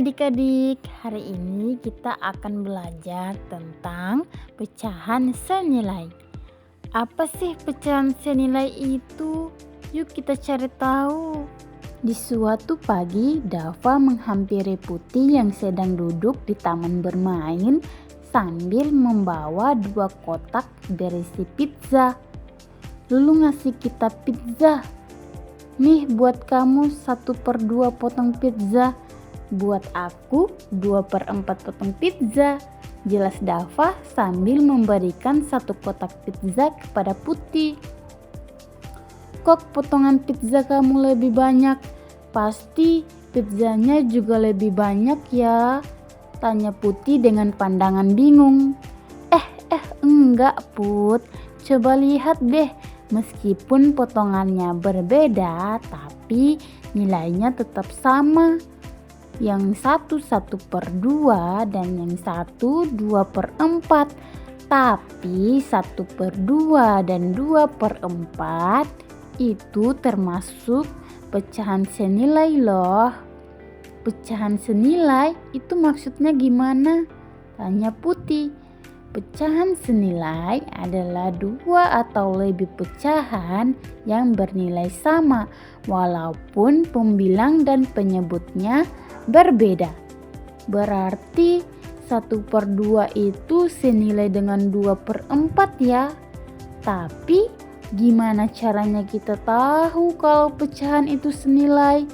adik-adik, hari ini kita akan belajar tentang pecahan senilai. Apa sih pecahan senilai itu? Yuk kita cari tahu. Di suatu pagi, Dava menghampiri Putih yang sedang duduk di taman bermain sambil membawa 2 kotak berisi pizza. Lalu ngasih kita pizza. Nih buat kamu 1/2 potong pizza. Buat aku 2/4 potong pizza. Jelas Dava sambil memberikan 1 kotak pizza kepada Putih. Kok potongan pizza kamu lebih banyak? Pasti pizzanya juga lebih banyak ya? Tanya Putih dengan pandangan bingung. Enggak Put, coba lihat deh. Meskipun potongannya berbeda, tapi nilainya tetap sama. Yang satu 1/2 dan yang satu 2/4. Tapi 1/2 dan 2/4 itu termasuk pecahan senilai loh. Pecahan senilai itu maksudnya gimana? Tanya Putih. Pecahan senilai adalah 2 atau lebih pecahan yang bernilai sama walaupun pembilang dan penyebutnya berbeda. Berarti 1/2 itu senilai dengan 2/4 ya. Tapi gimana caranya kita tahu kalau pecahan itu senilai?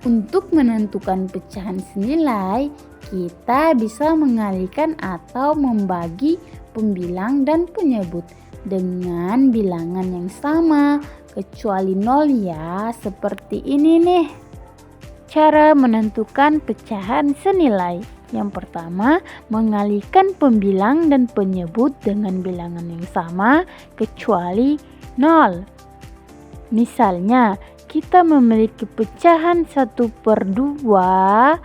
Untuk menentukan pecahan senilai, kita bisa mengalihkan atau membagi pembilang dan penyebut dengan bilangan yang sama, kecuali 0 ya, seperti ini nih. Cara menentukan pecahan senilai. Yang pertama, mengalihkan pembilang dan penyebut dengan bilangan yang sama, kecuali 0. Misalnya, kita memiliki pecahan 1/2,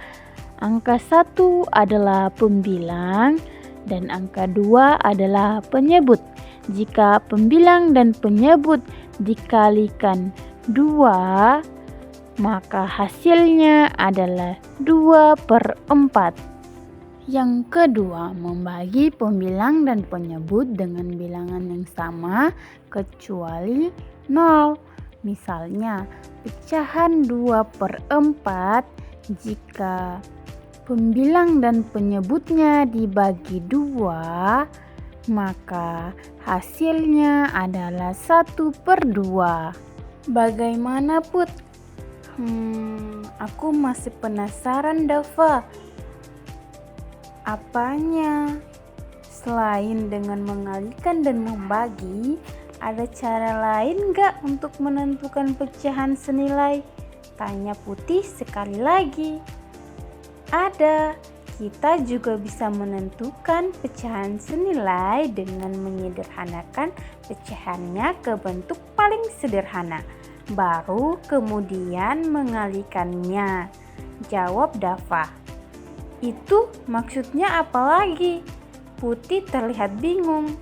angka 1 adalah pembilang dan angka 2 adalah penyebut. Jika pembilang dan penyebut dikalikan 2, maka hasilnya adalah 2/4. Yang kedua, membagi pembilang dan penyebut dengan bilangan yang sama kecuali 0. Misalnya, pecahan 2/4 jika pembilang dan penyebutnya dibagi 2, maka hasilnya adalah 1/2. Bagaimana Put? Aku masih penasaran Dava. Apanya? Selain dengan mengalihkan dan membagi, ada cara lain gak untuk menentukan pecahan senilai? Tanya Putih sekali lagi. Ada. Kita juga bisa menentukan pecahan senilai dengan menyederhanakan pecahannya ke bentuk paling sederhana. Baru kemudian mengalihkannya. Jawab Dava. Itu maksudnya apa lagi? Putih terlihat bingung.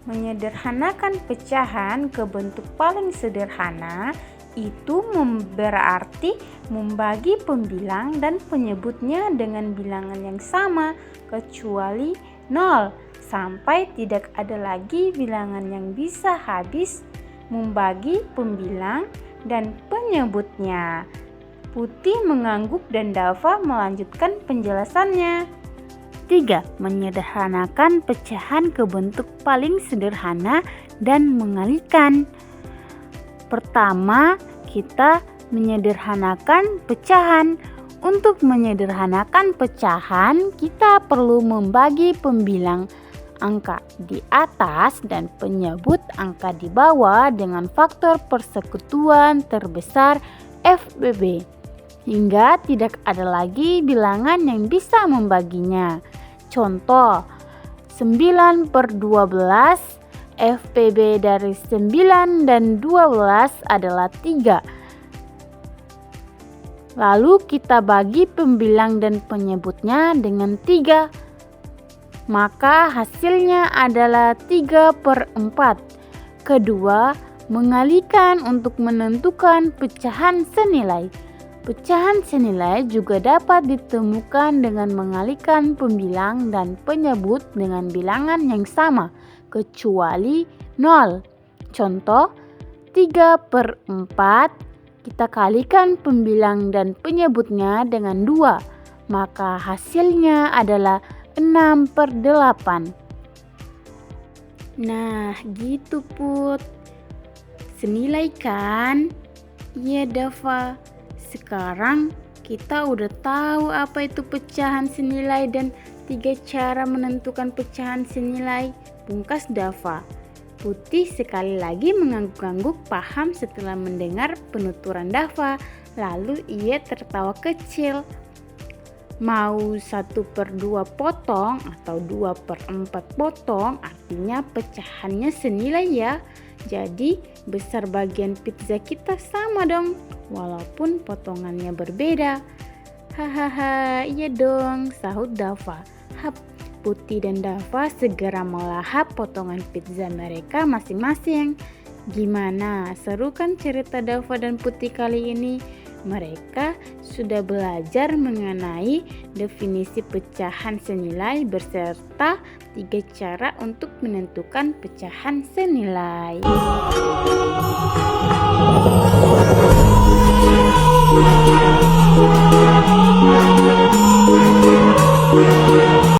Menyederhanakan pecahan ke bentuk paling sederhana itu berarti membagi pembilang dan penyebutnya dengan bilangan yang sama kecuali 0 sampai tidak ada lagi bilangan yang bisa habis membagi pembilang dan penyebutnya. Putih mengangguk dan Dava melanjutkan penjelasannya. 3. Menyederhanakan pecahan ke bentuk paling sederhana dan mengalihkan. Pertama, kita menyederhanakan pecahan. Untuk menyederhanakan pecahan, kita perlu membagi pembilang angka di atas dan penyebut angka di bawah dengan faktor persekutuan terbesar FBB, hingga tidak ada lagi bilangan yang bisa membaginya. Contoh, 9/12, FPB dari 9 dan 12 adalah 3. Lalu kita bagi pembilang dan penyebutnya dengan 3. Maka hasilnya adalah 3/4. Kedua, mengalihkan untuk menentukan pecahan senilai. Pecahan senilai juga dapat ditemukan dengan mengalihkan pembilang dan penyebut dengan bilangan yang sama, kecuali 0. Contoh, 3/4, kita kalikan pembilang dan penyebutnya dengan 2, maka hasilnya adalah 6/8. Nah, gitu Put. Senilai kan? Iya Dava. Sekarang kita udah tahu apa itu pecahan senilai dan 3 cara menentukan pecahan senilai. Pungkas Dava. Putih sekali lagi mengangguk-angguk paham setelah mendengar penuturan Dava. Lalu ia tertawa kecil. Mau 1/2 potong atau 2/4 potong artinya pecahannya senilai ya. Jadi besar bagian pizza kita sama dong, walaupun potongannya berbeda. Hahaha, iya dong, sahut Dava. Hap, Putih dan Dava segera melahap potongan pizza mereka masing-masing. Gimana, seru kan cerita Dava dan Putih kali ini? Mereka sudah belajar mengenai definisi pecahan senilai beserta 3 cara untuk menentukan pecahan senilai.